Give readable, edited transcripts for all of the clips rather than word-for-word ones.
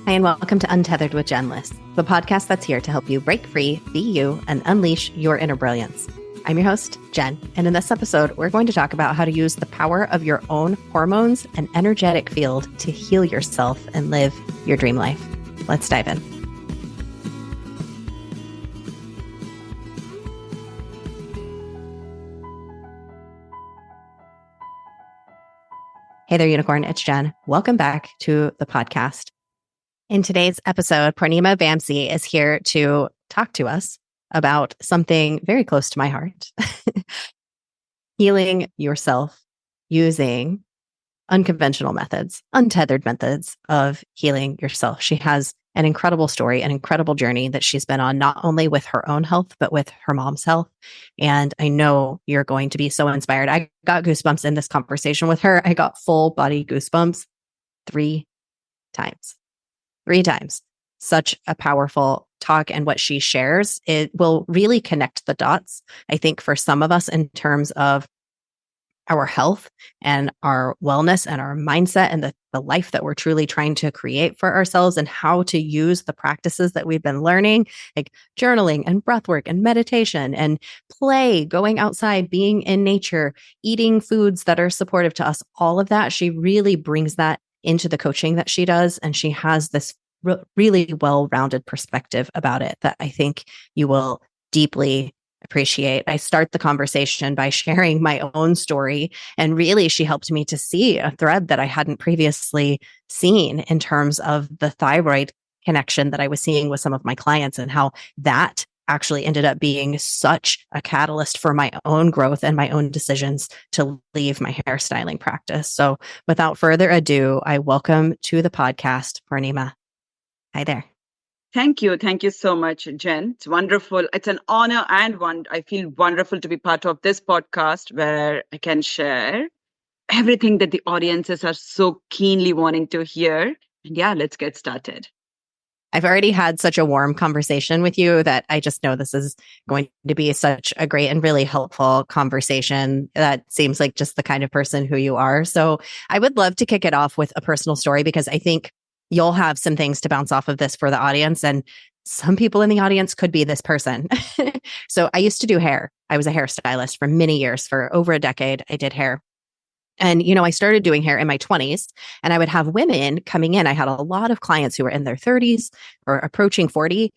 Hi, and welcome to Untethered with Jen Liss, the podcast that's here to help you break free, be you, and unleash your inner brilliance. I'm your host, Jen, and in this episode, we're going to talk about how to use the power of your own hormones and energetic field to heal yourself and live your dream life. Let's dive in. Hey there, unicorn. It's Jen. Welcome back to the podcast. In today's episode, Poornima Vamsi is here to talk to us about something very close to my heart. Healing yourself using unconventional methods, untethered methods of healing yourself. She has an incredible story, an incredible journey that she's been on, not only with her own health, but with her mom's health. And I know you're going to be so inspired. I got goosebumps in this conversation with her. I got full body goosebumps 3 times. 3 times. Such a powerful talk, and what she shares, it will really connect the dots, I think, for some of us in terms of our health and our wellness and our mindset and the life that we're truly trying to create for ourselves, and how to use the practices that we've been learning, like journaling and breathwork and meditation and play, going outside, being in nature, eating foods that are supportive to us, all of that. She really brings that into the coaching that she does. And she has this really well-rounded perspective about it that I think you will deeply appreciate. I start the conversation by sharing my own story. And really, she helped me to see a thread that I hadn't previously seen in terms of the thyroid connection that I was seeing with some of my clients, and how that actually ended up being such a catalyst for my own growth and my own decisions to leave my hairstyling practice. So without further ado, I welcome to the podcast, Poornima. Hi there. Thank you. Thank you so much, Jen. It's wonderful. It's an honor, and I feel wonderful to be part of this podcast where I can share everything that the audiences are so keenly wanting to hear. And yeah, let's get started. I've already had such a warm conversation with you that I just know this is going to be such a great and really helpful conversation. That seems like just the kind of person who you are. So I would love to kick it off with a personal story, because I think you'll have some things to bounce off of this for the audience. And some people in the audience could be this person. So I used to do hair. I was a hairstylist for many years. For over a decade, I did hair. And, I started doing hair in my 20s, and I would have women coming in. I had a lot of clients who were in their 30s or approaching 40,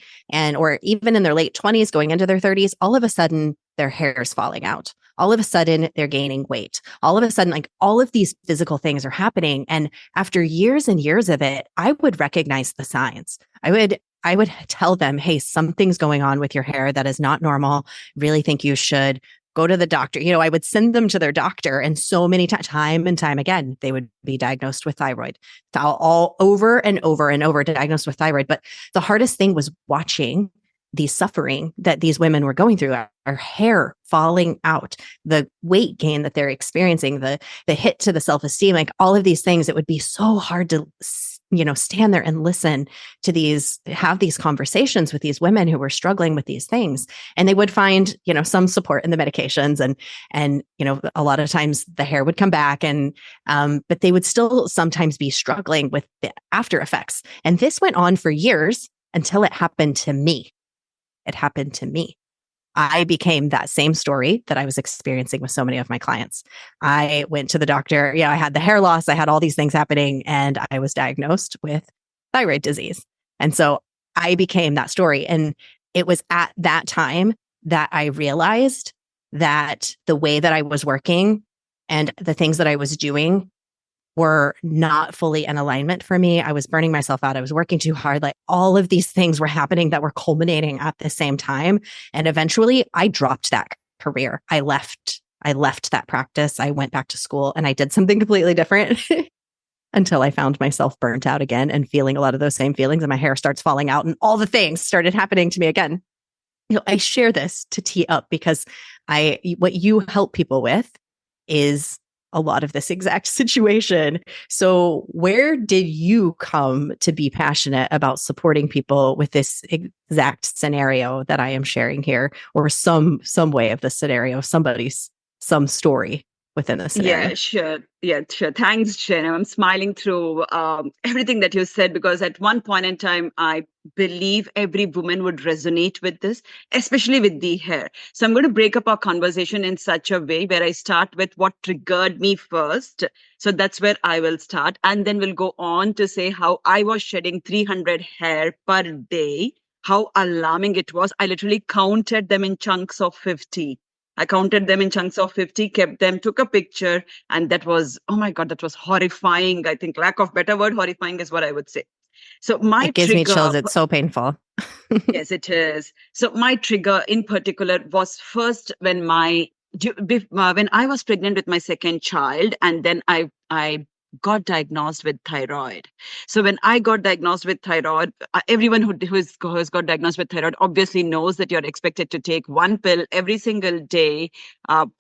or even in their late 20s going into their 30s. All of a sudden, their hair is falling out. All of a sudden, they're gaining weight. All of a sudden, like, all of these physical things are happening. And after years and years of it, I would recognize the signs. I would tell them, hey, something's going on with your hair that is not normal. Really think you should go to the doctor. I would send them to their doctor, and so many time and time again, they would be diagnosed with thyroid, all over and over and over, diagnosed with thyroid. But the hardest thing was watching the suffering that these women were going through, our hair falling out, the weight gain that they're experiencing, the hit to the self-esteem, like all of these things. It would be so hard to stand there and listen to have these conversations with these women who were struggling with these things. And they would find, some support in the medications, and a lot of times the hair would come back, but they would still sometimes be struggling with the after effects. And this went on for years until it happened to me. It happened to me. I became that same story that I was experiencing with so many of my clients. I went to the doctor. I had the hair loss. I had all these things happening, and I was diagnosed with thyroid disease. And so I became that story. And it was at that time that I realized that the way that I was working and the things that I was doing were not fully in alignment for me. I was burning myself out. I was working too hard. Like, all of these things were happening that were culminating at the same time. And eventually I dropped that career. I left that practice. I went back to school, and I did something completely different until I found myself burnt out again and feeling a lot of those same feelings, and my hair starts falling out, and all the things started happening to me again. I share this to tee up because what you help people with is a lot of this exact situation. So where did you come to be passionate about supporting people with this exact scenario that I am sharing here, or some way of the scenario, some story within the Yeah, scenario. sure. Yeah, sure. Thanks, Jen. I'm smiling through everything that you said because at one point in time, I believe every woman would resonate with this, especially with the hair. So I'm going to break up our conversation in such a way where I start with what triggered me first. So that's where I will start. And then we'll go on to say how I was shedding 300 hair per day, how alarming it was. I literally counted them in chunks of 50. I counted them in chunks of 50, kept them, took a picture, and that was, oh my God, that was horrifying. I think, lack of better word, horrifying is what I would say. So, my It gives me trigger, chills. It's so painful. yes, it is. So, my trigger in particular was first when when I was pregnant with my second child, and then I got diagnosed with thyroid. So when I got diagnosed with thyroid, everyone who's got diagnosed with thyroid obviously knows that you're expected to take one pill every single day,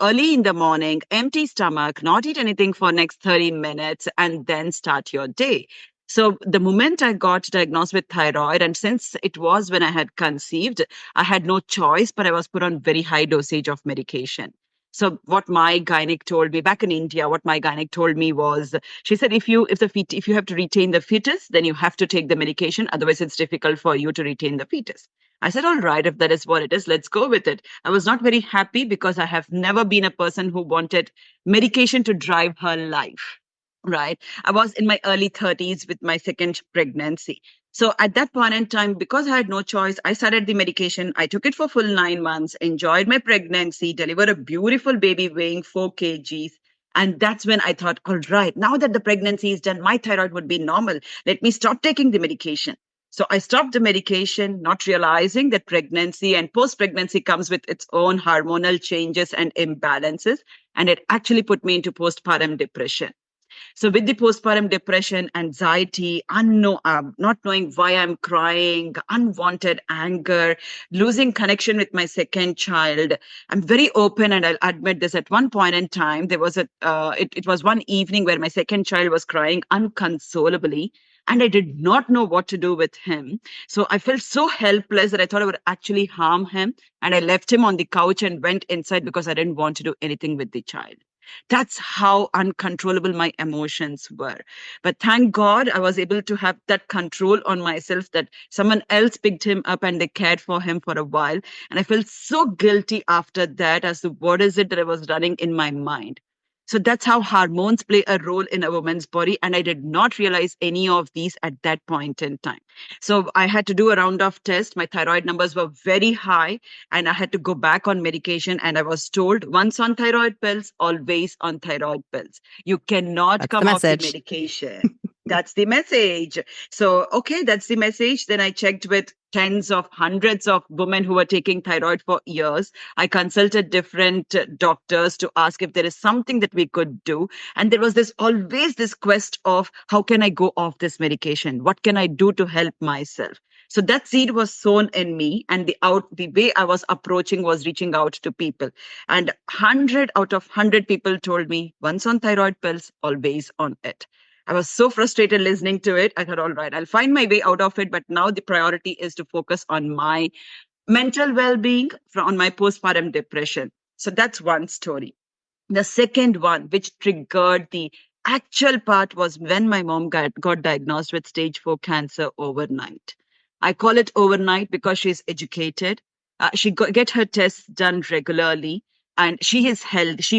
early in the morning, empty stomach, not eat anything for next 30 minutes, and then start your day. So the moment I got diagnosed with thyroid, and since it was when I had conceived, I had no choice, but I was put on very high dosage of medication. So what my gynec told me back in India, what my gynec told me was, she said, if you have to retain the fetus, then you have to take the medication. Otherwise, it's difficult for you to retain the fetus. I said, all right, if that is what it is, let's go with it. I was not very happy because I have never been a person who wanted medication to drive her life. Right. I was in my early 30s with my second pregnancy. So at that point in time, because I had no choice, I started the medication. I took it for full 9 months, enjoyed my pregnancy, delivered a beautiful baby weighing 4 kgs. And that's when I thought, all right, now that the pregnancy is done, my thyroid would be normal. Let me stop taking the medication. So I stopped the medication, not realizing that pregnancy and post pregnancy comes with its own hormonal changes and imbalances. And it actually put me into postpartum depression. So with the postpartum depression, anxiety, not knowing why I'm crying, unwanted anger, losing connection with my second child, I'm very open, and I'll admit this. At one point in time, there was it was one evening where my second child was crying unconsolably. And I did not know what to do with him. So I felt so helpless that I thought I would actually harm him. And I left him on the couch and went inside because I didn't want to do anything with the child. That's how uncontrollable my emotions were. But thank God I was able to have that control on myself, that someone else picked him up and they cared for him for a while. And I felt so guilty after that as to what is it that I was running in my mind. So that's how hormones play a role in a woman's body. And I did not realize any of these at that point in time. So I had to do a round of tests. My thyroid numbers were very high, and I had to go back on medication. And I was told, once on thyroid pills, always on thyroid pills. You cannot That's the come off the message. medication. That's the message. So, okay, that's the message. Then I checked with tens of hundreds of women who were taking thyroid for years. I consulted different doctors to ask if there is something that we could do. And there was always this quest of, how can I go off this medication? What can I do to help myself? So that seed was sown in me, and the way I was approaching was reaching out to people. And 100 out of 100 people told me, once on thyroid pills, always on it. I was so frustrated listening to it. I thought, all right, I'll find my way out of it. But now the priority is to focus on my mental well-being, on my postpartum depression. So that's one story. The second one, which triggered the actual part, was when my mom got diagnosed with stage 4 cancer overnight. I call it overnight because she's educated. Get her tests done regularly. And she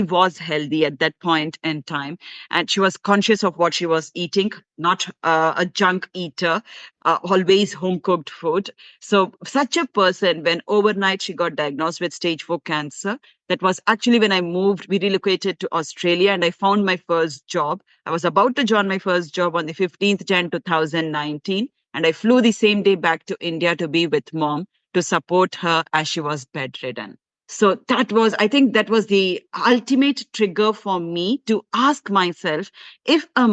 was healthy at that point in time. And she was conscious of what she was eating, not a junk eater, always home cooked food. So such a person, when overnight she got diagnosed with stage 4 cancer, that was actually when we relocated to Australia, and I found my first job. I was about to join my first job on the 15th Jan 2019, and I flew the same day back to India to be with mom to support her as she was bedridden. So I think that was the ultimate trigger for me to ask myself, if a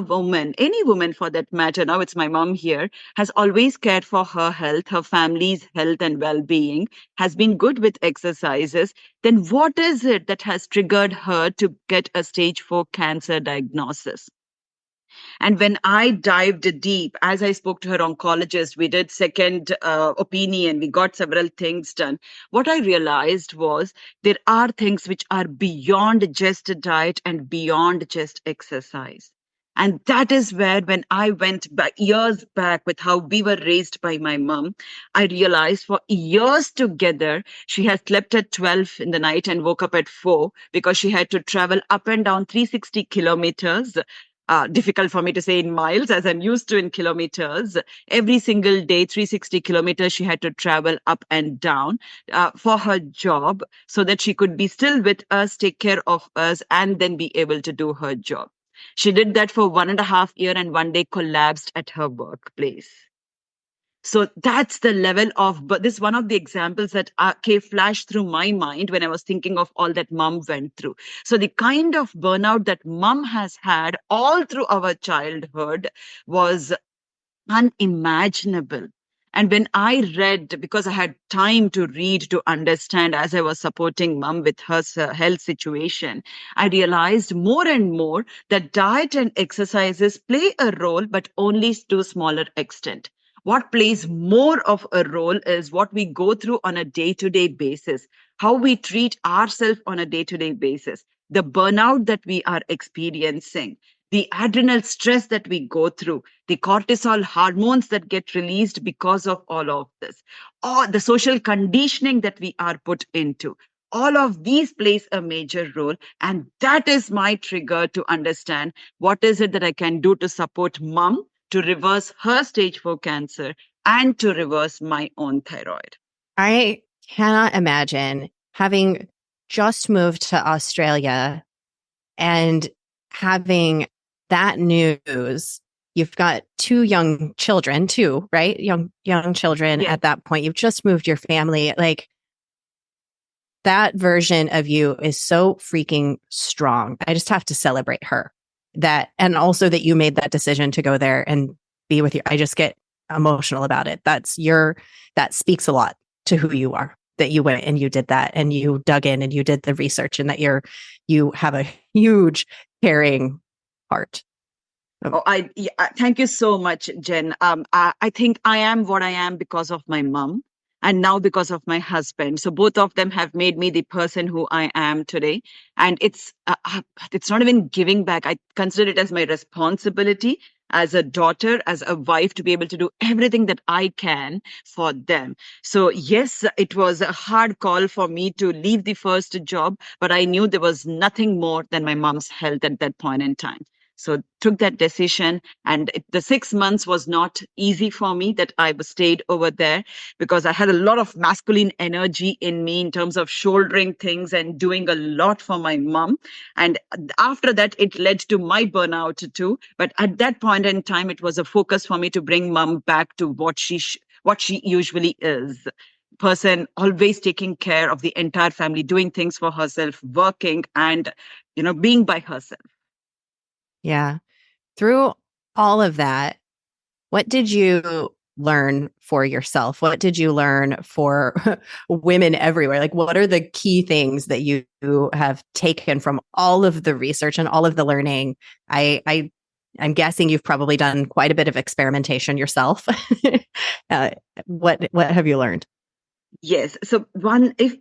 woman, any woman for that matter, now it's my mom here, has always cared for her health, her family's health and well-being, has been good with exercises, then what is it that has triggered her to get a stage 4 cancer diagnosis? And when I dived deep, as I spoke to her oncologist, we did second opinion, we got several things done. What I realized was there are things which are beyond just a diet and beyond just exercise. And that is where, when I went back years back with how we were raised by my mom, I realized for years together, she has slept at 12 in the night and woke up at 4 because she had to travel up and down 360 kilometers. Difficult for me to say in miles as I'm used to in kilometers. Every single day, 360 kilometers, she had to travel up and down for her job so that she could be still with us, take care of us, and then be able to do her job. She did that for 1.5 years and one day collapsed at her workplace. So that's the level of, but this is one of the examples that flashed through my mind when I was thinking of all that mom went through. So the kind of burnout that mom has had all through our childhood was unimaginable. And when I read, because I had time to read to understand as I was supporting mom with her health situation, I realized more and more that diet and exercises play a role, but only to a smaller extent. What plays more of a role is what we go through on a day to day basis, how we treat ourselves on a day to day basis, the burnout that we are experiencing, the adrenal stress that we go through, the cortisol hormones that get released because of all of this, or the social conditioning that we are put into. All of these plays a major role. And that is my trigger to understand what is it that I can do to support mom to reverse her stage 4 cancer and to reverse my own thyroid. I cannot imagine having just moved to Australia and having that news. You've got two young children, too, right? Young children Yes. at that point. You've just moved your family. Like, that version of you is so freaking strong. I just have to celebrate her. That, and also that you made that decision to go there and be with you. I just get emotional about it. That speaks a lot to who you are, that you went and you did that and you dug in and you did the research, and that you have a huge caring heart. Oh, thank you so much, Jen. I think I am what I am because of my mom, and now because of my husband. So both of them have made me the person who I am today. And it's not even giving back. I consider it as my responsibility as a daughter, as a wife, to be able to do everything that I can for them. So yes, it was a hard call for me to leave the first job, but I knew there was nothing more than my mom's health at that point in time. So took that decision, and the 6 months was not easy for me that I stayed over there, because I had a lot of masculine energy in me in terms of shouldering things and doing a lot for my mom. And after that, it led to my burnout too. But at that point in time, it was a focus for me to bring mom back to what she usually is. Person always taking care of the entire family, doing things for herself, working, and being by herself. Yeah. Through all of that, what did you learn for yourself? What did you learn for women everywhere? Like, what are the key things that you have taken from all of the research and all of the learning? I'm guessing you've probably done quite a bit of experimentation yourself. uh, what have you learned? Yes. So one, if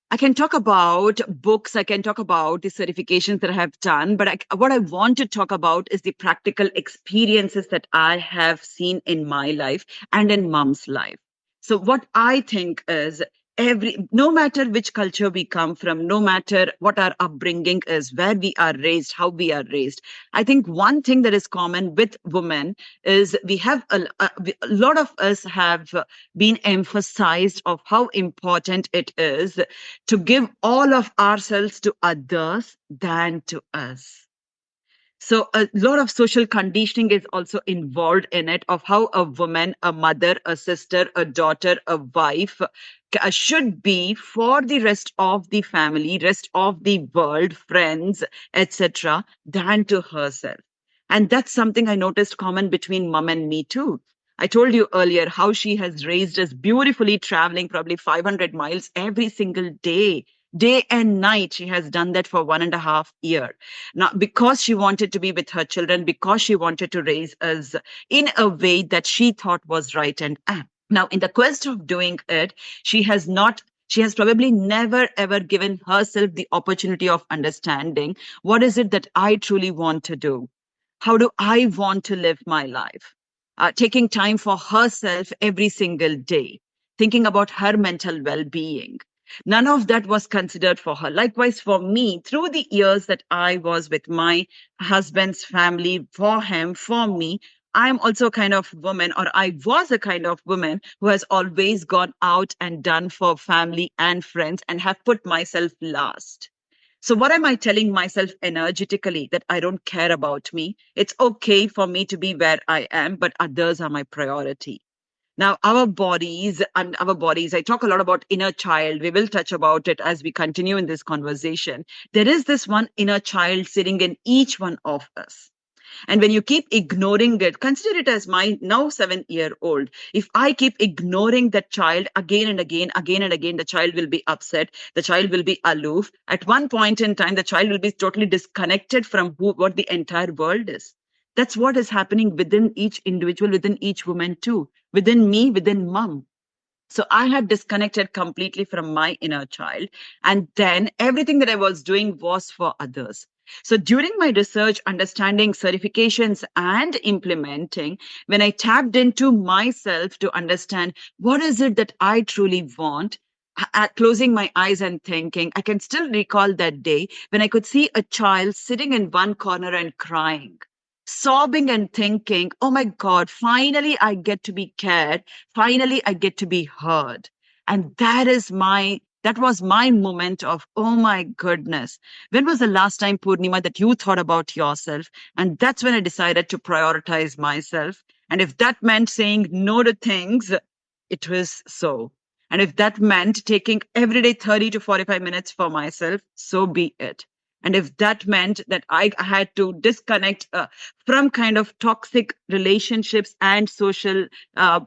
I can talk about books, I can talk about the certifications that I have done, but what I want to talk about is the practical experiences that I have seen in my life and in mom's life. So what I think is, no matter which culture we come from, no matter what our upbringing is, where we are raised, how we are raised, I think one thing that is common with women is we have a lot of us have been emphasized of how important it is to give all of ourselves to others than to us. So a lot of social conditioning is also involved in it, of how a woman, a mother, a sister, a daughter, a wife should be for the rest of the family, rest of the world, friends, etc., than to herself. And that's something I noticed common between mom and me too. I told you earlier how she has raised us beautifully, traveling probably 500 miles every single day, Day and night, she has done that for 1.5 years. Now, because she wanted to be with her children, because she wanted to raise us in a way that she thought was right and apt. Now, in the quest of doing it, she has not she has probably never ever given herself the opportunity of understanding what is it that I truly want to do? How do I want to live my life? Taking time for herself every single day, thinking about her mental well being. None of that was considered for her. Likewise, for me, through the years that I was with my husband's family, for him, for me, I'm also a kind of woman, or I was a kind of woman who has always gone out and done for family and friends and have put myself last. So, what am I telling myself energetically? That I don't care about me. It's okay for me to be where I am, but others are my priority. Now, our bodies, I talk a lot about inner child. We will touch about it as we continue in this conversation. There is this one inner child sitting in each one of us. And when you keep ignoring it, consider it as my now 7 year old. If I keep ignoring that child again and again, again and again, the child will be upset. The child will be aloof. At one point in time, the child will be totally disconnected from what the entire world is. That's what is happening within each individual, within each woman, too, within me, within mom. So I had disconnected completely from my inner child. And then everything that I was doing was for others. So during my research, understanding certifications and implementing, when I tapped into myself to understand what is it that I truly want, closing my eyes and thinking, I can still recall that day when I could see a child sitting in one corner and crying, sobbing and thinking, oh my God, finally I get to be cared. Finally, I get to be heard. And that was my moment of, oh my goodness. When was the last time, Poornima, that you thought about yourself? And that's when I decided to prioritize myself. And if that meant saying no to things, it was so. And if that meant taking every day 30 to 45 minutes for myself, so be it. And if that meant that I had to disconnect from kind of toxic relationships and social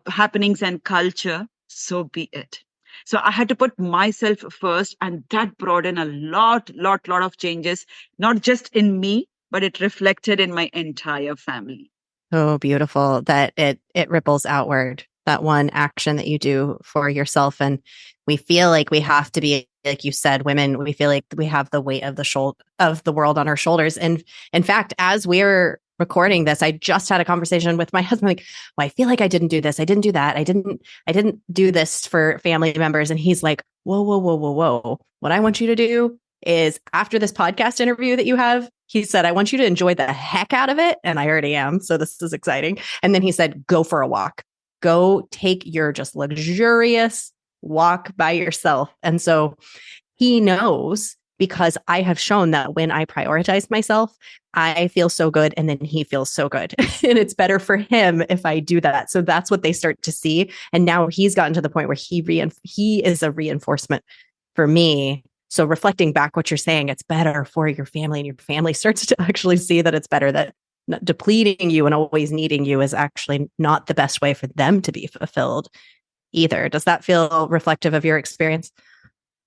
happenings and culture, so be it. So I had to put myself first, and that brought in a lot of changes, not just in me, but it reflected in my entire family. Oh, beautiful that it ripples outward. That one action that you do for yourself. And we feel like we have to be, like you said, women, we feel like we have the weight of the world on our shoulders. And in fact, as we're recording this, I just had a conversation with my husband, like, well, I feel like I didn't do this. I didn't do that. I didn't do this for family members. And he's like, whoa, whoa, whoa, whoa, whoa. What I want you to do is, after this podcast interview that you have, he said, I want you to enjoy the heck out of it. And I already am. So this is exciting. And then he said, go for a walk. Go take your just luxurious walk by yourself. And so he knows, because I have shown that when I prioritize myself, I feel so good, and then he feels so good. And it's better for him if I do that. So that's what they start to see. And now he's gotten to the point where he is a reinforcement for me. So reflecting back what you're saying, it's better for your family, and your family starts to actually see that it's better, that depleting you and always needing you is actually not the best way for them to be fulfilled either. Does that feel reflective of your experience?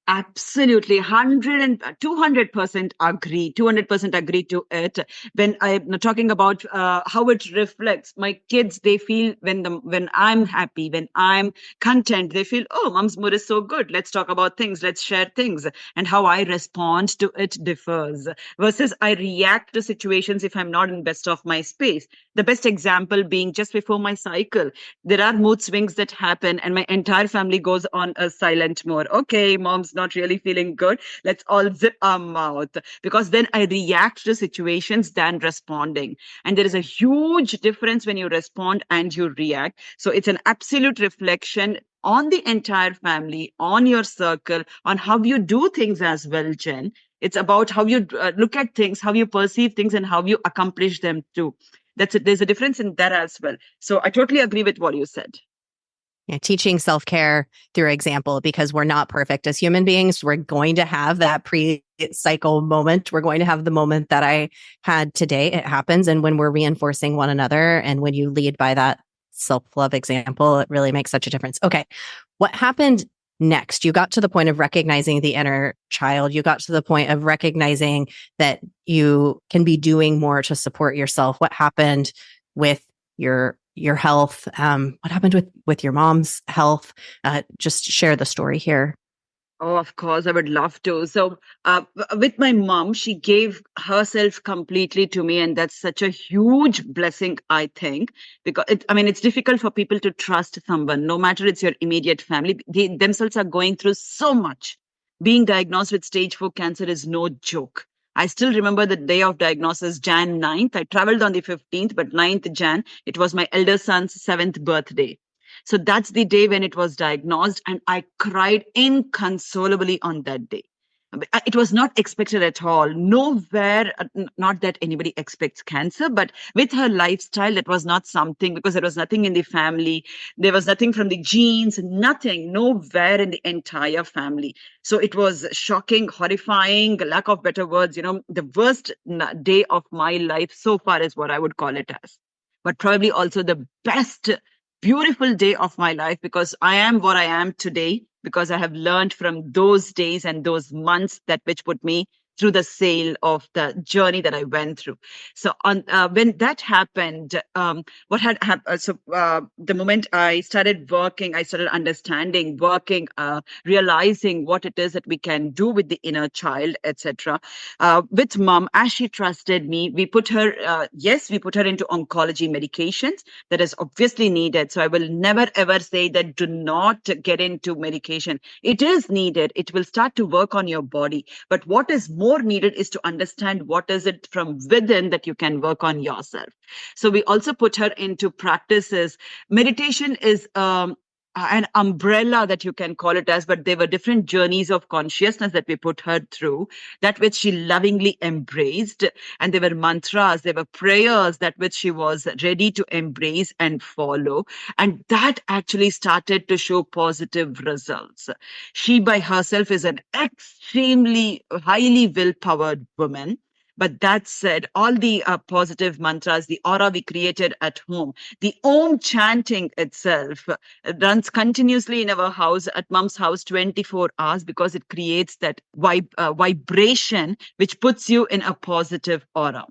Absolutely, 100 and 200% agree. 200% agree to it. When I'm talking about how it reflects, my kids, they feel when I'm happy, when I'm content, they feel, oh, mom's mood is so good. Let's talk about things. Let's share things. And how I respond to it differs. Versus I react to situations if I'm not in best of my space. The best example being just before my cycle, there are mood swings that happen, and my entire family goes on a silent mode. Okay, mom's not really feeling good. Let's all zip our mouth, because then I react to situations than responding. And there is a huge difference when you respond and you react. So it's an absolute reflection on the entire family, on your circle, on how you do things as well, Jen. It's about how you look at things, how you perceive things, and how you accomplish them too. That's it. There's a difference in that as well. So I totally agree with what you said. Yeah, teaching self-care through example, because we're not perfect as human beings. We're going to have that pre-cycle moment. We're going to have the moment that I had today. It happens. And when we're reinforcing one another, and when you lead by that self-love example, it really makes such a difference. Okay. What happened next? You got to the point of recognizing the inner child. You got to the point of recognizing that you can be doing more to support yourself. What happened with your health? What happened with your mom's health? Just share the story here. Oh, of course, I would love to. So, with my mom, she gave herself completely to me, and that's such a huge blessing, I think, because I mean, it's difficult for people to trust someone, no matter it's your immediate family. They themselves are going through so much. Being diagnosed with stage 4 cancer is no joke. I still remember the day of diagnosis, Jan 9th. I traveled on the 15th, but 9th Jan, it was my elder son's 7th birthday. So that's the day when it was diagnosed, and I cried inconsolably on that day. It was not expected at all. Nowhere, not that anybody expects cancer, but with her lifestyle, that was not something, because there was nothing in the family. There was nothing from the genes, nothing, nowhere in the entire family. So it was shocking, horrifying, lack of better words, the worst day of my life so far is what I would call it as. But probably also the best beautiful day of my life, because I am what I am today because I have learned from those days and those months that which put me through the sail of the journey that I went through. So on when that happened, what had happened? So the moment I started working, I started understanding, working, realizing what it is that we can do with the inner child, etc. With mom, as she trusted me, we put her, yes, we put her into oncology medications that is obviously needed. So I will never ever say that do not get into medication. It is needed. It will start to work on your body. But what is more needed is to understand what is it from within that you can work on yourself. So we also put her into practices. Meditation is an umbrella that you can call it as, but there were different journeys of consciousness that we put her through, that which she lovingly embraced. And there were mantras, there were prayers that which she was ready to embrace and follow. And that actually started to show positive results. She by herself is an extremely highly will-powered woman. But that said, all the positive mantras, the aura we created at home, the Om chanting itself runs continuously in our house, at mom's house, 24 hours, because it creates that vibration which puts you in a positive aura.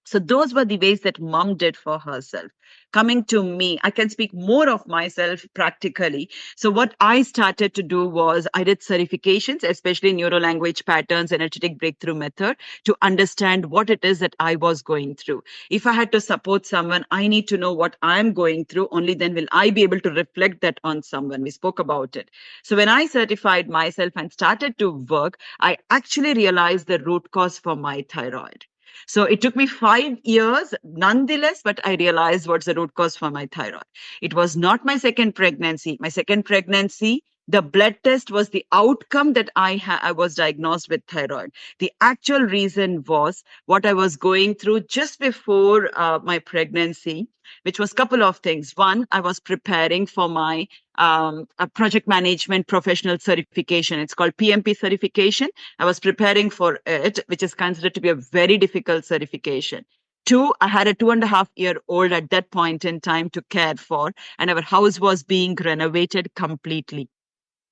So those were the ways that mom did for herself. Coming to me, I can speak more of myself practically. So what I started to do was I did certifications, especially neuro-language patterns, energetic breakthrough method, to understand what it is that I was going through. If I had to support someone, I need to know what I'm going through. Only then will I be able to reflect that on someone. We spoke about it. So when I certified myself and started to work, I actually realized the root cause for my thyroid. So it took me 5 years, nonetheless, but I realized what's the root cause for my thyroid. It was not my second pregnancy. My second pregnancy, the blood test was the outcome that I was diagnosed with thyroid. The actual reason was what I was going through just before my pregnancy, which was a couple of things. One, I was preparing for my a project management professional certification. It's called PMP certification. I was preparing for it, which is considered to be a very difficult certification. Two, I had a 2.5-year-old at that point in time to care for, and our house was being renovated completely.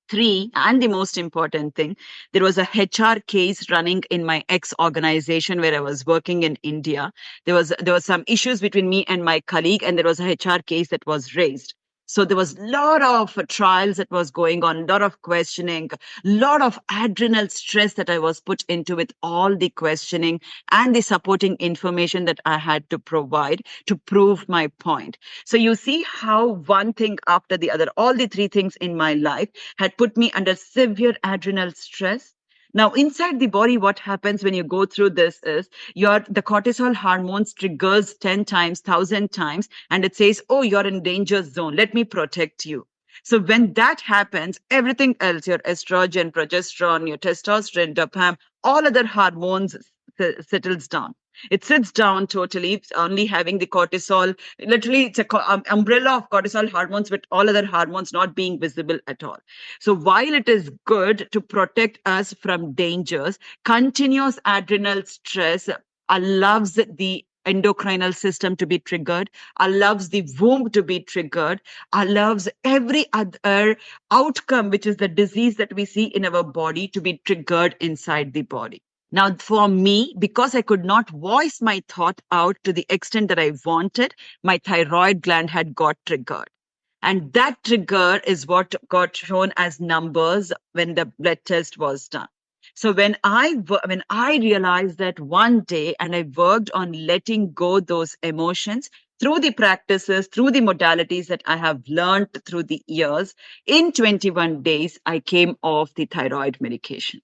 Three, and the most important thing, there was a HR case running in my ex organization where I was working in India. There was some issues between me and my colleague, and there was a HR case that was raised. So there was a lot of trials that was going on, a lot of questioning, a lot of adrenal stress that I was put into with all the questioning and the supporting information that I had to provide to prove my point. So you see how one thing after the other, all the three things in my life had put me under severe adrenal stress. Now, inside the body, what happens when you go through this is the cortisol hormones triggers 10 times, 1,000 times, and it says, oh, you're in danger zone. Let me protect you. So when that happens, everything else, your estrogen, progesterone, your testosterone, dopamine, all other hormones settles down. It sits down totally, only having the cortisol. Literally, it's a umbrella of cortisol hormones with all other hormones not being visible at all. So while it is good to protect us from dangers, continuous adrenal stress allows the endocrinal system to be triggered, allows the womb to be triggered, allows every other outcome, which is the disease that we see in our body, to be triggered inside the body. Now, for me, because I could not voice my thought out to the extent that I wanted, my thyroid gland had got triggered. And that trigger is what got shown as numbers when the blood test was done. So when I realized that one day, and I worked on letting go those emotions through the practices, through the modalities that I have learned through the years, in 21 days, I came off the thyroid medication.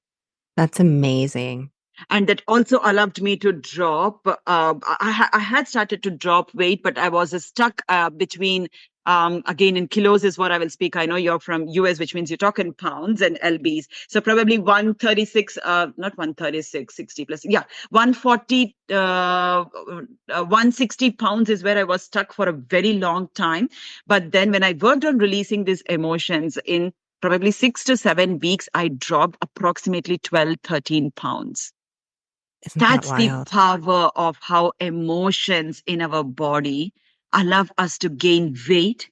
That's amazing. And that also allowed me to drop. I had started to drop weight, but I was stuck between. Again, in kilos is what I will speak. I know you're from US, which means you talk in pounds and lbs. So probably 136, not 136, 60 plus. Yeah, 140, 160 pounds is where I was stuck for a very long time. But then when I worked on releasing these emotions in probably 6 to 7 weeks, I dropped approximately 12, 13 pounds. Isn't that That's the wild? power of how emotions in our body allow us to gain weight,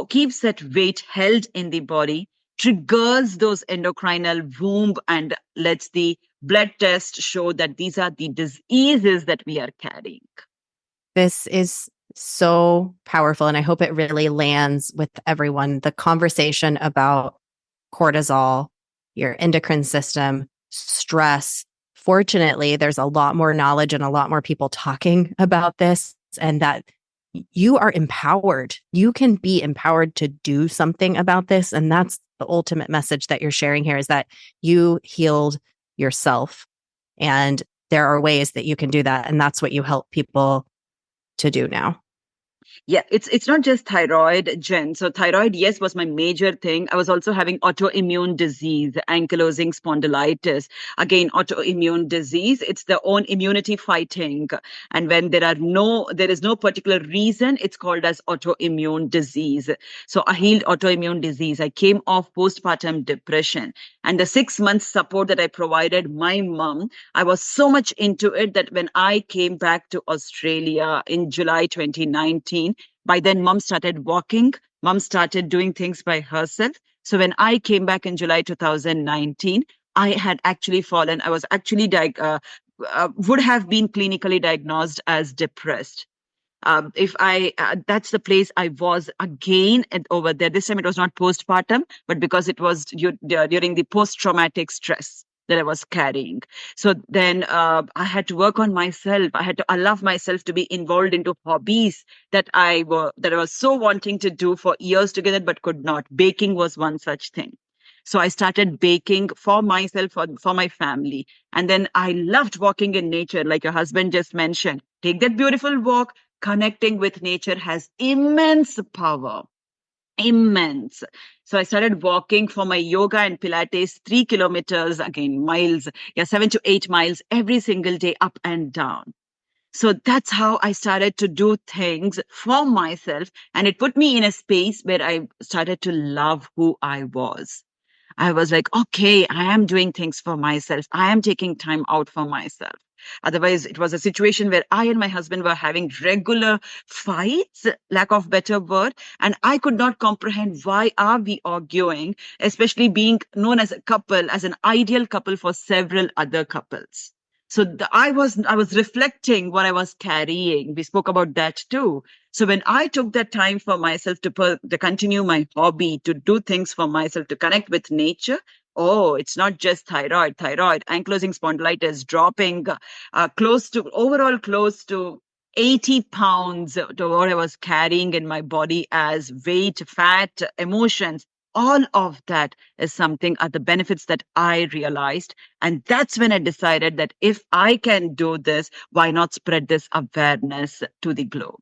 keeps that weight held in the body, triggers those endocrinal womb, and lets the blood test show that these are the diseases that we are carrying. This is so powerful. And I hope it really lands with everyone. The conversation about cortisol, your endocrine system, stress. Fortunately, there's a lot more knowledge and a lot more people talking about this, and that you are empowered. You can be empowered to do something about this. And that's the ultimate message that you're sharing here, is that you healed yourself. And there are ways that you can do that. And that's what you help people to do now. Yeah, it's not just thyroid, Jen. So thyroid, yes, was my major thing. I was also having autoimmune disease, ankylosing spondylitis. Again, autoimmune disease, it's the own immunity fighting. And when there is no particular reason, it's called as autoimmune disease. So I healed autoimmune disease. I came off postpartum depression. And the 6 months support that I provided my mom, I was so much into it that when I came back to Australia in July 2019, by then mom started walking, mom started doing things by herself. So when I came back in July 2019, I had actually fallen. I was actually would have been clinically diagnosed as depressed. If I That's the place I was again over there. This time it was not postpartum, but because it was during the post-traumatic stress that I was carrying. So then I had to work on myself. I had to allow myself to be involved into hobbies that I was so wanting to do for years together, but could not. Baking was one such thing. So I started baking for myself, for my family. And then I loved walking in nature, like your husband just mentioned. Take that beautiful walk. Connecting with nature has immense power. Immense. So I started walking for my yoga and Pilates, 3 kilometers, again, miles, yeah, 7 to 8 miles every single day, up and down. So that's how I started to do things for myself. And it put me in a space where I started to love who I was. I was like, okay, I am doing things for myself. I am taking time out for myself. Otherwise, it was a situation where I and my husband were having regular fights, lack of better word, and I could not comprehend why are we arguing, especially being known as a couple, as an ideal couple for several other couples. So I was reflecting what I was carrying. We spoke about that too. So when I took that time for myself to continue my hobby, to do things for myself, to connect with nature, oh, it's not just thyroid, ankylosing spondylitis, dropping close to 80 pounds to what I was carrying in my body as weight, fat, emotions. All of that is something are the benefits that I realized. And that's when I decided that if I can do this, why not spread this awareness to the globe?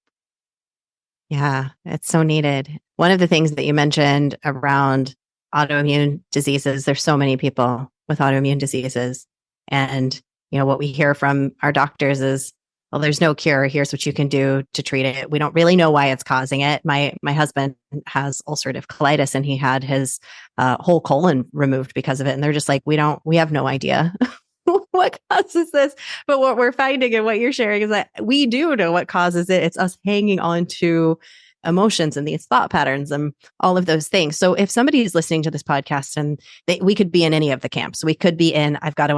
Yeah, it's so needed. One of the things that you mentioned around autoimmune diseases, there's so many people with autoimmune diseases. And, what we hear from our doctors is, well, there's no cure. Here's what you can do to treat it. We don't really know why it's causing it. My husband has ulcerative colitis, and he had his whole colon removed because of it. And they're just like, we have no idea what causes this. But what we're finding and what you're sharing is that we do know what causes it. It's us hanging on to emotions and these thought patterns and all of those things. So if somebody is listening to this podcast and we could be in any of the camps, we could be in, I've got an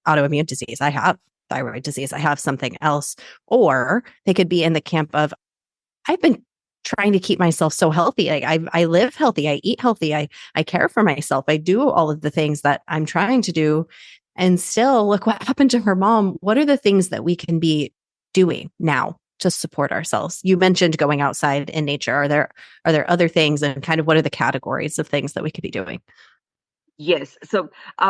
autoimmune disease. I have thyroid disease. I have something else. Or they could be in the camp of, I've been trying to keep myself so healthy. Like I live healthy. I eat healthy. I care for myself. I do all of the things that I'm trying to do. And still, look what happened to her mom. What are the things that we can be doing now to support ourselves? You mentioned going outside in nature. Are there other things, and kind of what are the categories of things that we could be doing? Yes. So,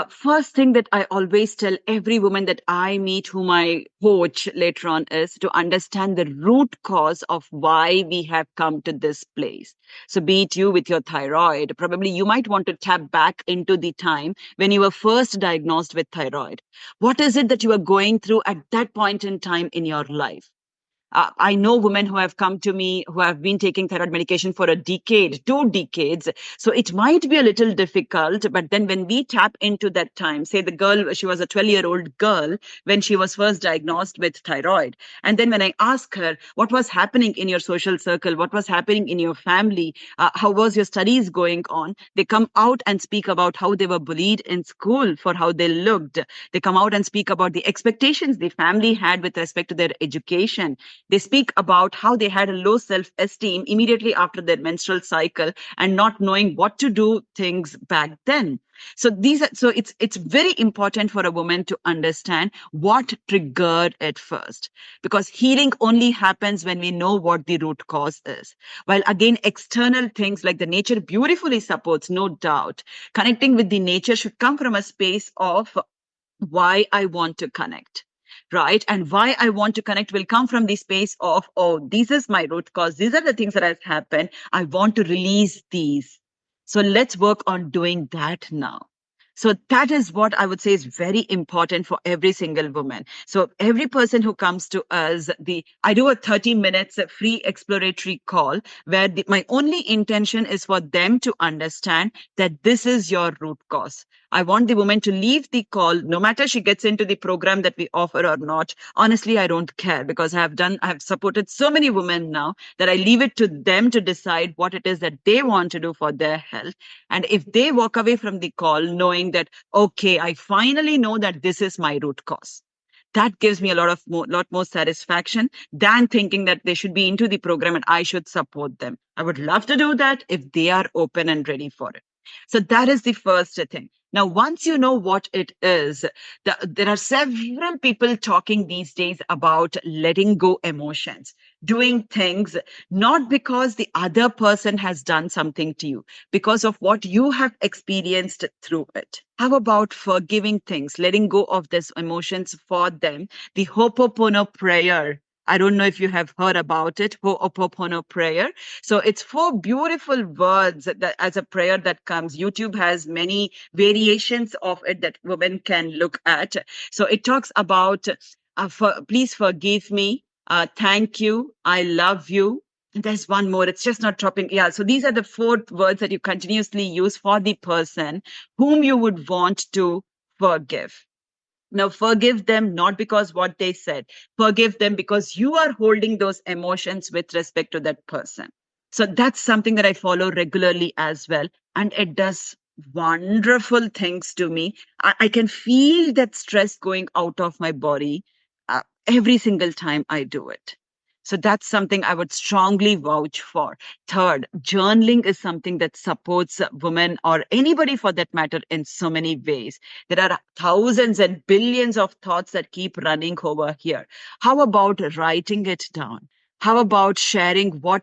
first thing that I always tell every woman that I meet, whom I coach later on, is to understand the root cause of why we have come to this place. So, be it you with your thyroid, probably you might want to tap back into the time when you were first diagnosed with thyroid. What is it that you are going through at that point in time in your life? I know women who have come to me who have been taking thyroid medication for a decade, 2 decades. So it might be a little difficult, but then when we tap into that time, say the girl, she was a 12-year-old girl when she was first diagnosed with thyroid. And then when I ask her, what was happening in your social circle? What was happening in your family? How was your studies going on? They come out and speak about how they were bullied in school for how they looked. They come out and speak about the expectations the family had with respect to their education. They speak about how they had a low self-esteem immediately after their menstrual cycle and not knowing what to do things back then. So it's very important for a woman to understand what triggered it first, because healing only happens when we know what the root cause is. While again, external things like the nature beautifully supports, no doubt, connecting with the nature should come from a space of why I want to connect. Right. And why I want to connect will come from the space of, oh, this is my root cause. These are the things that has happened. I want to release these. So let's work on doing that now. So that is what I would say is very important for every single woman. So every person who comes to us, I do a 30 minutes free exploratory call where my only intention is for them to understand that this is your root cause. I want the woman to leave the call, no matter she gets into the program that we offer or not. Honestly, I don't care, because I have supported so many women now that I leave it to them to decide what it is that they want to do for their health. And if they walk away from the call knowing that, okay, I finally know that this is my root cause, that gives me a lot more satisfaction than thinking that they should be into the program and I should support them. I would love to do that if they are open and ready for it. So that is the first thing. Now, once you know what it is, there are several people talking these days about letting go emotions, doing things not because the other person has done something to you, because of what you have experienced through it. How about forgiving things, letting go of these emotions for them? The Ho'oponopono prayer. I don't know if you have heard about it, Ho'oponopono prayer. So it's 4 beautiful words that as a prayer that comes. YouTube has many variations of it that women can look at. So it talks about, please forgive me, thank you, I love you. And there's one more, it's just not dropping. Yeah, so these are the 4 words that you continuously use for the person whom you would want to forgive. Now, forgive them not because what they said, forgive them because you are holding those emotions with respect to that person. So that's something that I follow regularly as well. And it does wonderful things to me. I can feel that stress going out of my body every single time I do it. So that's something I would strongly vouch for. Third, journaling is something that supports women or anybody for that matter in so many ways. There are thousands and billions of thoughts that keep running over here. How about writing it down? How about sharing when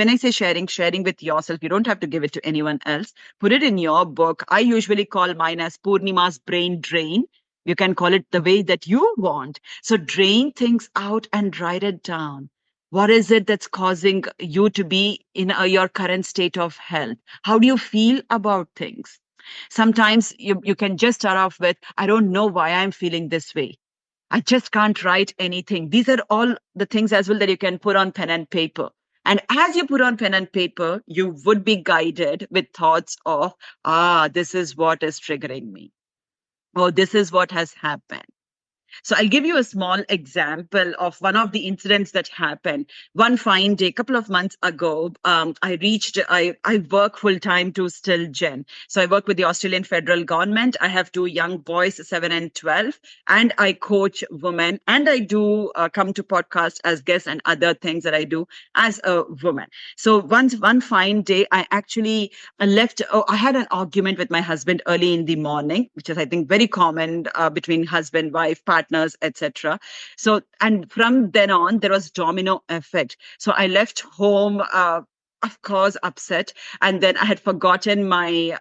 I say sharing with yourself, you don't have to give it to anyone else. Put it in your book. I usually call mine as Poornima's brain drain. You can call it the way that you want. So drain things out and write it down. What is it that's causing you to be in your current state of health? How do you feel about things? Sometimes you can just start off with, I don't know why I'm feeling this way. I just can't write anything. These are all the things as well that you can put on pen and paper. And as you put on pen and paper, you would be guided with thoughts of, this is what is triggering me. Oh, this is what has happened. So I'll give you a small example of one of the incidents that happened. One fine day, a couple of months ago, I work full time to still Gen. So I work with the Australian federal government. I have two young boys, 7 and 12, and I coach women, and I do come to podcast as guests and other things that I do as a woman. So one fine day, I had an argument with my husband early in the morning, which is, I think, very common between husband, wife, partners, etc. So, and from then on, there was domino effect. So I left home. Of course, upset. And then I had forgotten my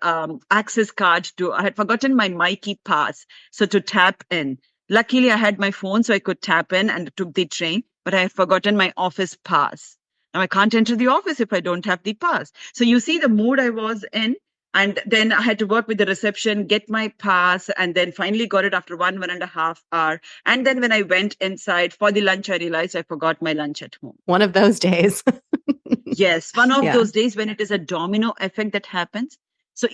access card I had forgotten my Mikey pass. So to tap in. Luckily, I had my phone so I could tap in and took the train, but I had forgotten my office pass. Now I can't enter the office if I don't have the pass. So you see the mood I was in. And then I had to work with the reception, get my pass, and then finally got it after 1.5 hours. And then when I went inside for the lunch, I realized I forgot my lunch at home. One of those days. Yes, one of Yeah. those days when it is a domino effect that happens. So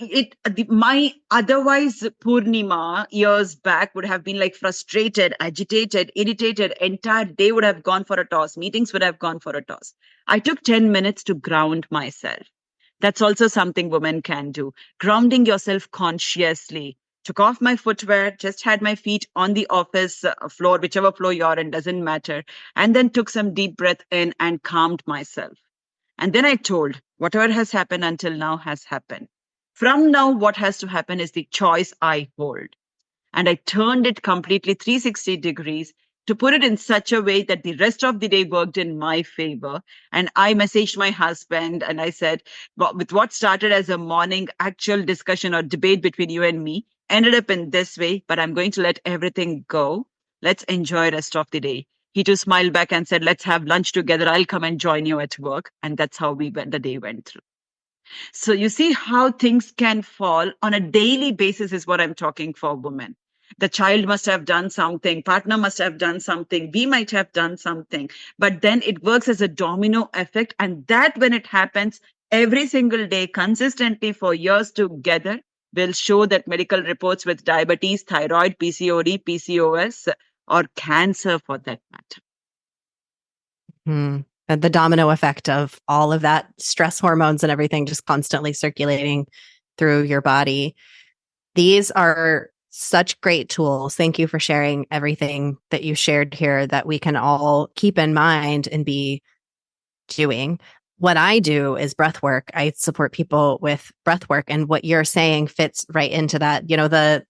my otherwise Poornima years back would have been like frustrated, agitated, irritated. Entire day would have gone for a toss. Meetings would have gone for a toss. I took 10 minutes to ground myself. That's also something women can do. Grounding yourself consciously. Took off my footwear, just had my feet on the office floor, whichever floor you're in, doesn't matter. And then took some deep breath in and calmed myself. And then I told, whatever has happened until now has happened. From now, what has to happen is the choice I hold. And I turned it completely 360 degrees to put it in such a way that the rest of the day worked in my favor. And I messaged my husband and I said, with what started as a morning actual discussion or debate between you and me, ended up in this way, but I'm going to let everything go. Let's enjoy the rest of the day. He just smiled back and said, let's have lunch together. I'll come and join you at work. And that's how the day went through. So you see how things can fall on a daily basis is what I'm talking for women. The child must have done something, partner must have done something, we might have done something, but then it works as a domino effect. And that when it happens every single day, consistently for years together, will show that medical reports with diabetes, thyroid, PCOD, PCOS, or cancer for that matter. The domino effect of all of that stress hormones and everything just constantly circulating through your body. These are such great tools. Thank you for sharing everything that you shared here that we can all keep in mind and be doing. What I do is breath work. I support people with breath work, and what you're saying fits right into that. You know, the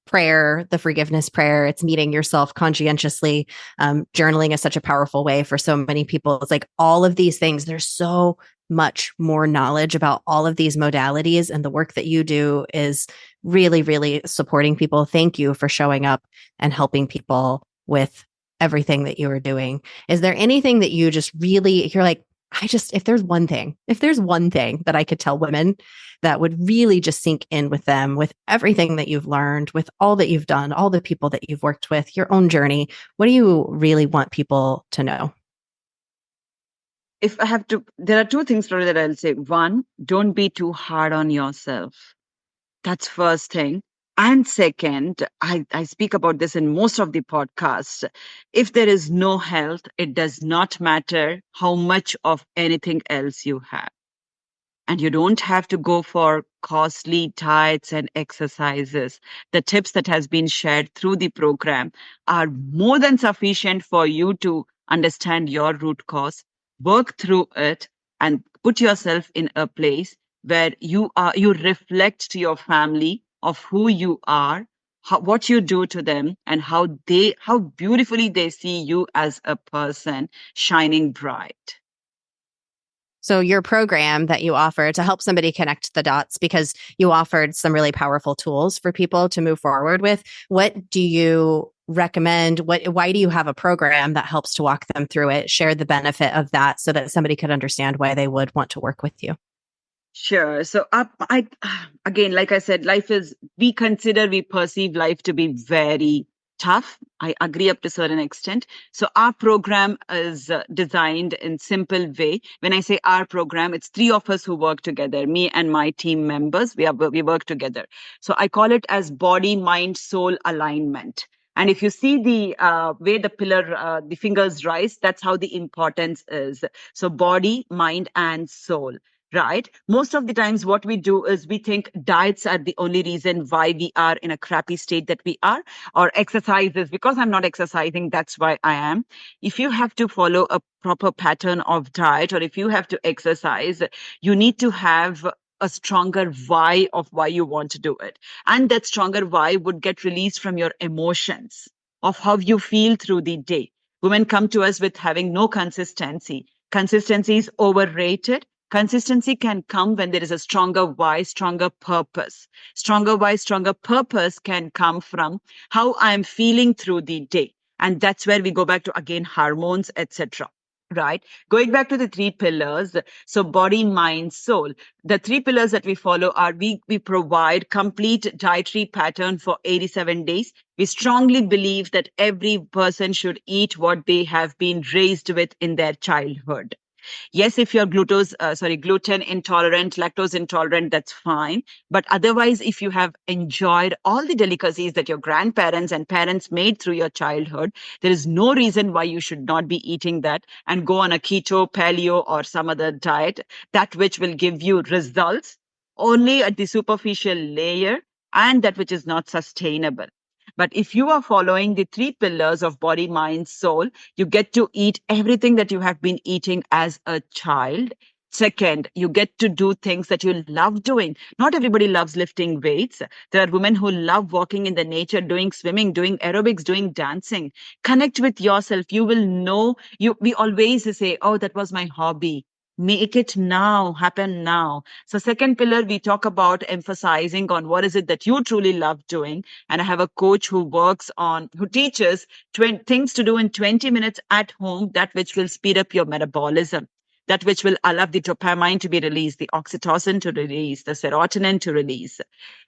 prayer, the forgiveness prayer, it's meeting yourself conscientiously. Journaling is such a powerful way for so many people. It's like all of these things, there's so much more knowledge about all of these modalities, and the work that you do is really, really supporting people. Thank you for showing up and helping people with everything that you are doing. Is there anything that you just really, you're like, if there's one thing that I could tell women that would really just sink in with them, with everything that you've learned, with all that you've done, all the people that you've worked with, your own journey, what do you really want people to know? If I have to, there are two things that I'll say. One, don't be too hard on yourself. That's first thing. And second, I speak about this in most of the podcasts. If there is no health, it does not matter how much of anything else you have. And you don't have to go for costly diets and exercises. The tips that has been shared through the program are more than sufficient for you to understand your root cause, work through it, and put yourself in a place where you reflect to your family of who you are, what you do to them, and how beautifully they see you as a person shining bright. So your program that you offer to help somebody connect the dots, because you offered some really powerful tools for people to move forward with. What do you recommend? Why do you have a program that helps to walk them through it? Share the benefit of that so that somebody could understand why they would want to work with you. Sure. So again, like I said, we perceive life to be very tough. I agree up to a certain extent. So our program is designed in simple way. When I say our program, it's 3 of us who work together, me and my team members. We work together. So I call it as body, mind, soul alignment. And if you see the way the pillar, the fingers rise, that's how the importance is. So body, mind, and soul. Right. Most of the times, what we do is we think diets are the only reason why we are in a crappy state that we are, or exercises. Because I'm not exercising, that's why I am. If you have to follow a proper pattern of diet, or if you have to exercise, you need to have a stronger why of why you want to do it. And that stronger why would get released from your emotions of how you feel through the day. Women come to us with having no consistency. Consistency is overrated. Consistency can come when there is a stronger why, stronger purpose. Stronger why, stronger purpose can come from how I'm feeling through the day. And that's where we go back to again hormones, etc. Right? Going back to the three pillars, so body, mind, soul. The three pillars that we follow are we provide complete dietary pattern for 87 days. We strongly believe that every person should eat what they have been raised with in their childhood. Yes, if you're gluten intolerant, lactose intolerant, that's fine. But otherwise, if you have enjoyed all the delicacies that your grandparents and parents made through your childhood, there is no reason why you should not be eating that and go on a keto, paleo, or some other diet, that which will give you results only at the superficial layer and that which is not sustainable. But if you are following the three pillars of body, mind, soul, you get to eat everything that you have been eating as a child. Second, you get to do things that you love doing. Not everybody loves lifting weights. There are women who love walking in the nature, doing swimming, doing aerobics, doing dancing. Connect with yourself. You will know. We always say, oh, that was my hobby. Make it now, happen now. So second pillar, we talk about emphasizing on what is it that you truly love doing. And I have a coach who who teaches things to do in 20 minutes at home, that which will speed up your metabolism, that which will allow the dopamine to be released, the oxytocin to release, the serotonin to release.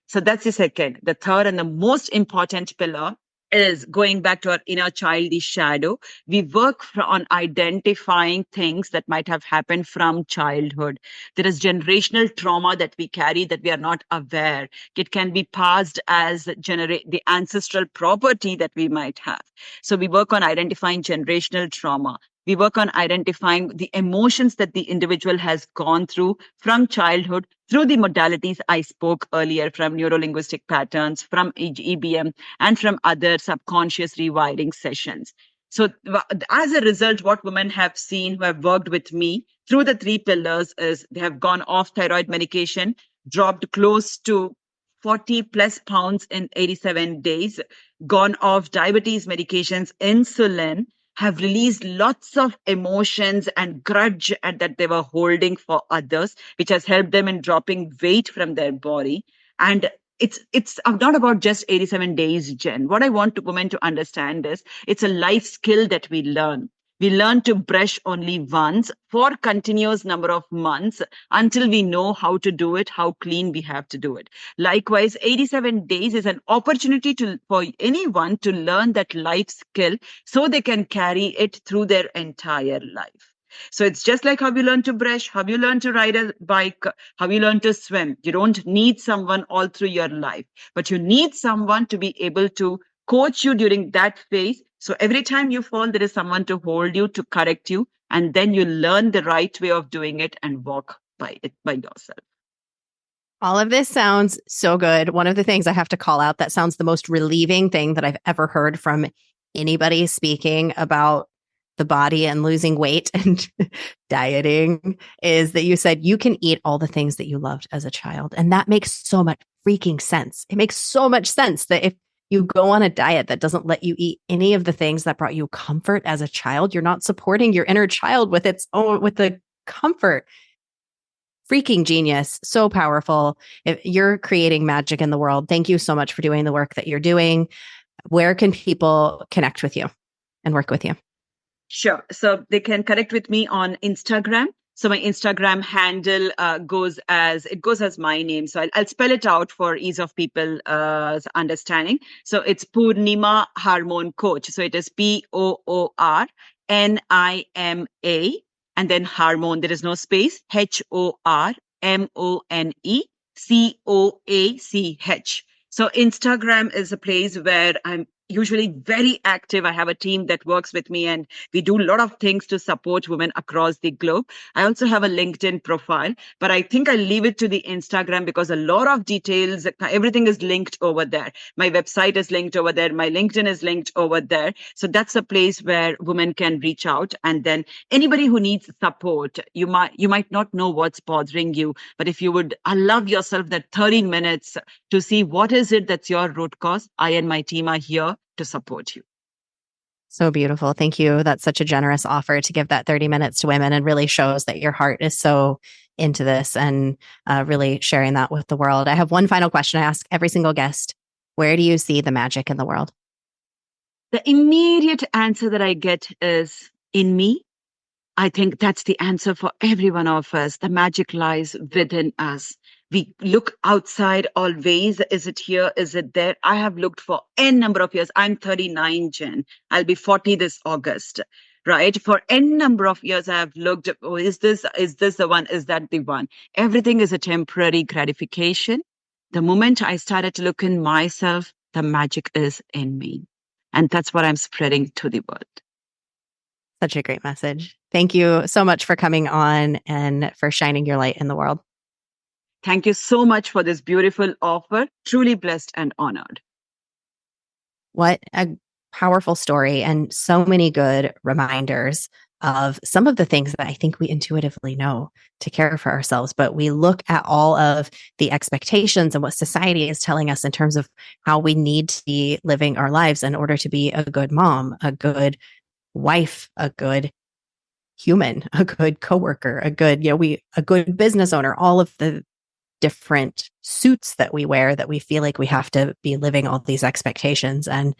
So that's the second. The third and the most important pillar is going back to our inner childish shadow. We work on identifying things that might have happened from childhood. There is generational trauma that we carry that we are not aware. It can be passed as the ancestral property that we might have. So we work on identifying generational trauma. We work on identifying the emotions that the individual has gone through from childhood through the modalities I spoke earlier, from neurolinguistic patterns, from EBM, and from other subconscious rewiring sessions. So as a result, what women have seen who have worked with me through the three pillars is they have gone off thyroid medication, dropped close to 40 plus pounds in 87 days, gone off diabetes medications, insulin, have released lots of emotions and grudge that they were holding for others, which has helped them in dropping weight from their body. And it's not about just 87 days, Jen. What I want women to understand is it's a life skill that we learn. We learn to brush only once for continuous number of months until we know how to do it, how clean we have to do it. Likewise, 87 days is an opportunity for anyone to learn that life skill so they can carry it through their entire life. So it's just like how you learn to brush, how you learn to ride a bike, how you learn to swim. You don't need someone all through your life, but you need someone to be able to coach you during that phase. So every time you fall, there is someone to hold you, to correct you, and then you learn the right way of doing it and walk by it by yourself. All of this sounds so good. One of the things I have to call out that sounds the most relieving thing that I've ever heard from anybody speaking about the body and losing weight and dieting is that you said you can eat all the things that you loved as a child. And that makes so much freaking sense. It makes so much sense that if you go on a diet that doesn't let you eat any of the things that brought you comfort as a child, you're not supporting your inner child with with the comfort. Freaking genius. So powerful. If you're creating magic in the world. Thank you so much for doing the work that you're doing. Where can people connect with you and work with you? Sure. So they can connect with me on Instagram. So my Instagram handle goes as my name. So I'll spell it out for ease of people understanding. So it's Poornima Hormone Coach. So it is Poornima, and then hormone. There is no space. HORMONE COACH. So Instagram is a place where I'm usually very active. I have a team that works with me, and we do a lot of things to support women across the globe. I also have a LinkedIn profile, but I think I leave it to the Instagram because a lot of details, everything is linked over there. My website is linked over there. My LinkedIn is linked over there. So that's a place where women can reach out. And then anybody who needs support, you might not know what's bothering you, but if you would allow yourself that 30 minutes to see what is it that's your root cause, I and my team are here to support you. So beautiful. Thank you. That's such a generous offer to give that 30 minutes to women, and really shows that your heart is so into this, and really sharing that with the world. I have one final question I ask every single guest. Where do you see the magic in the world? The immediate answer that I get is in me. I think that's the answer for every one of us. The magic lies within us. We look outside always. Is it here? Is it there? I have looked for n number of years. I'm 39, Jen. I'll be 40 this August, right? For n number of years, I have looked. Oh, is this the one? Is that the one? Everything is a temporary gratification. The moment I started to look in myself, the magic is in me. And that's what I'm spreading to the world. Such a great message. Thank you so much for coming on and for shining your light in the world. Thank you so much for this beautiful offer. Truly blessed and honored. What a powerful story, and so many good reminders of some of the things that I think we intuitively know to care for ourselves. But we look at all of the expectations and what society is telling us in terms of how we need to be living our lives in order to be a good mom, a good wife, a good human, a good coworker, a good, a good business owner, all of the different suits that we wear that we feel like we have to be living all these expectations. And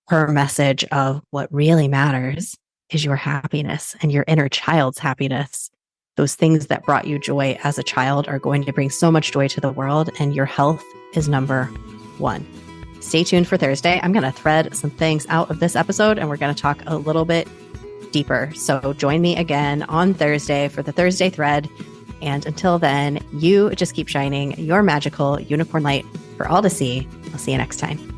her message of what really matters is your happiness and your inner child's happiness. Those things that brought you joy as a child are going to bring so much joy to the world, and your health is number one. Stay tuned for Thursday. I'm going to thread some things out of this episode, and we're going to talk a little bit deeper. So join me again on Thursday for the Thursday thread. And until then, you just keep shining your magical unicorn light for all to see. I'll see you next time.